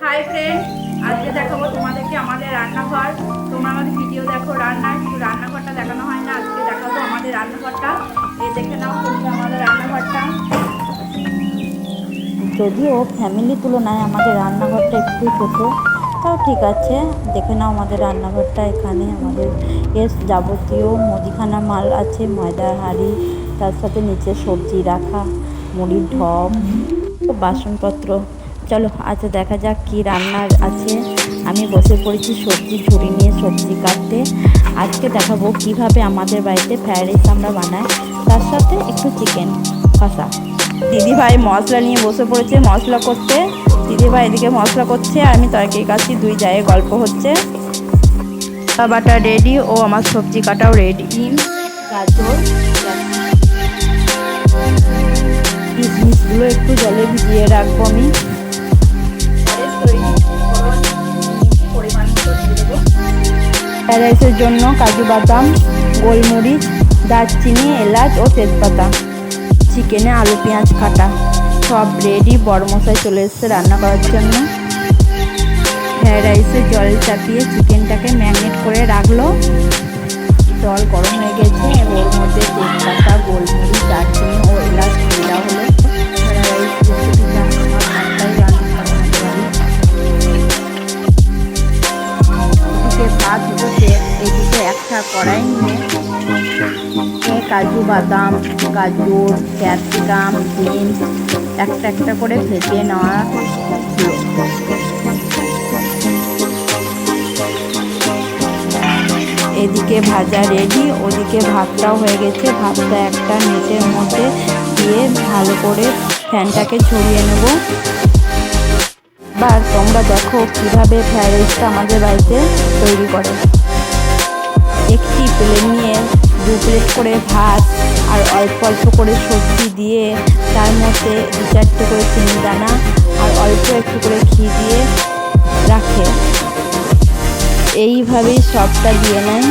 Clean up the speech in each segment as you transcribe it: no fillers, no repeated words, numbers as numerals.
Hi friend, আজকে দেখাবো তোমাদেরকে আমাদের রান্নাঘর। তোমরা আমাদের ভিডিও দেখো রান্নার, কিন্তু রান্নাঘরটা দেখানো হয় না। আজকে দেখাবো আমাদের রান্নাঘরটা। এই দেখে নাও তোমরা আমাদের রান্নাঘরটা। যদিও ফ্যামিলি তুলনায় আমাদের রান্নাঘরটা একটু ছোটো, তাও ঠিক আছে। দেখে নাও আমাদের রান্নাঘরটা। এখানে আমাদের যাবতীয় মুদিখানা মাল আছে, ময়দা হাঁড়ি, তার সাথে নিচে সবজি রাখা, মুড়ির ঢপ, বাসনপত্র। চলো আচ্ছা দেখা যাক কি রান্নার আছে। আমি বসে পড়েছি সবজি ঝুড়ি নিয়ে সবজি কাটতে। আজকে দেখাবো কিভাবে আমাদের বাড়িতে ফ্রাইড রাইস আমরা বানাই, তার সাথে একটু চিকেন কষা। দিদিভাই মশলা নিয়ে বসে পড়েছে মশলা করতে। দিদিভাই এদিকে মশলা করছে আর আমি তরকারি কাটছি, দুই জায়গায় গল্প হচ্ছে। বাটা রেডি ও আমার সবজি কাটাও রেডি। গাজর, কিশমিশগুলো একটু জলে ভিজিয়ে রাখবো আমি। ফ্রাইড রাইসের জন্য কাজু বাদাম, গোলমরিচ, দারচিনি, এলাচ ও তেজপাতা, চিকেনে আলু পেঁয়াজ কাটা, সব রেডি। বড় মশাই চলে এসেছে রান্না করার জন্য। ফ্রাইড রাইসে জল চাপিয়ে চিকেনটাকে ম্যারিনেট করে রাখলো। জল গরম হয়ে গেছে, ওর মধ্যে তেজপাতা, গোলমরিচ, দারচিনি ও এলাচ দেওয়া হলো। ফ্রাইড রাইস রেসিপিটা আমার বাসায় রান্না করা এদিকে ভাত হচ্ছে। এদিকে একটা কড়াই নিয়ে কাজু বাদাম, গাজর, ক্যাপসিকাম, বিনস একটা একটা করে ভেজে নেওয়া ছিল। এদিকে ভাজা রেডি, ওদিকে ভাতটাও হয়ে গেছে। ভাতটা একটা নেটের মধ্যে দিয়ে ভালো করে ফ্যানটাকে ছড়িয়ে নেব। এবার তোমরা দেখো কিভাবে ফ্রাইড রাইসটা আমাদের বাড়িতে তৈরি করে। একটি প্লেট নিয়ে 2 প্লেট করে ভাত আর অল্প অল্প করে সবজি দিয়ে, তার মধ্যে 2-4টে করে চিনি দানা আর অল্প একটু করে ঘি দিয়ে রাখে। এইভাবেই সবটা দিয়ে নেয়।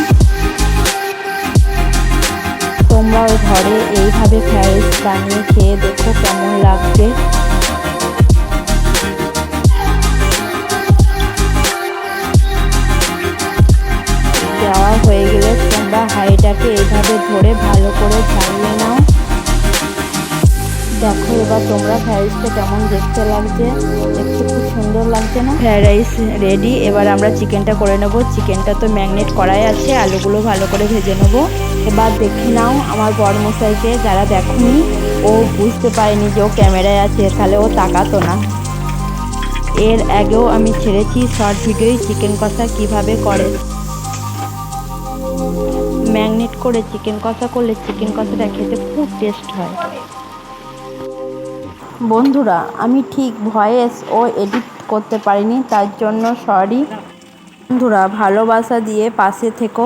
তোমরাও ঘরে এইভাবে ফ্রাইড রাইস বানিয়ে খেয়ে দেখো কেমন লাগবে। দেওয়া হয়ে গেলে তোমরা হাঁড়িটাকে এইভাবে ধরে ভালো করে ঝালিয়ে নাও। দেখো এবার তোমরা ফ্রাইড রাইসটা কেমন দেখতে লাগছে, দেখতে খুব সুন্দর লাগছে না? Fried rice ready. এবার আমরা চিকেনটা করে নেব। চিকেনটা তো ম্যারিনেট করাই আছে, আলুগুলো ভালো করে ভেজে নেব। এবার দেখে নাও আমার বড়মশাইকে, যারা দেখোনি, ও বুঝতে পারেনি যে ও ক্যামেরায় আছে, তাহলে ও তাকাতো না। এর আগেও আমি ছেড়েছি শর্ট ভিডিওয় চিকেন কষা কিভাবে করে। ম্যারিনেট করে চিকেন কষা করলে চিকেন কষাটা খেতে খুব টেস্ট হয়। বন্ধুরা, আমি ঠিক ভয়েস ও এডিট করতে পারিনি, তার জন্য সরি। বন্ধুরা, ভালোবাসা দিয়ে পাশে থেকো।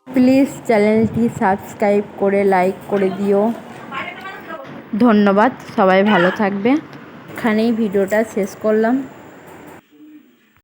প্লিজ চ্যানেলটি সাবস্ক্রাইব করে লাইক করে দিও। ধন্যবাদ, সবাই ভালো থাকবে। এখানেই ভিডিওটা শেষ করলাম।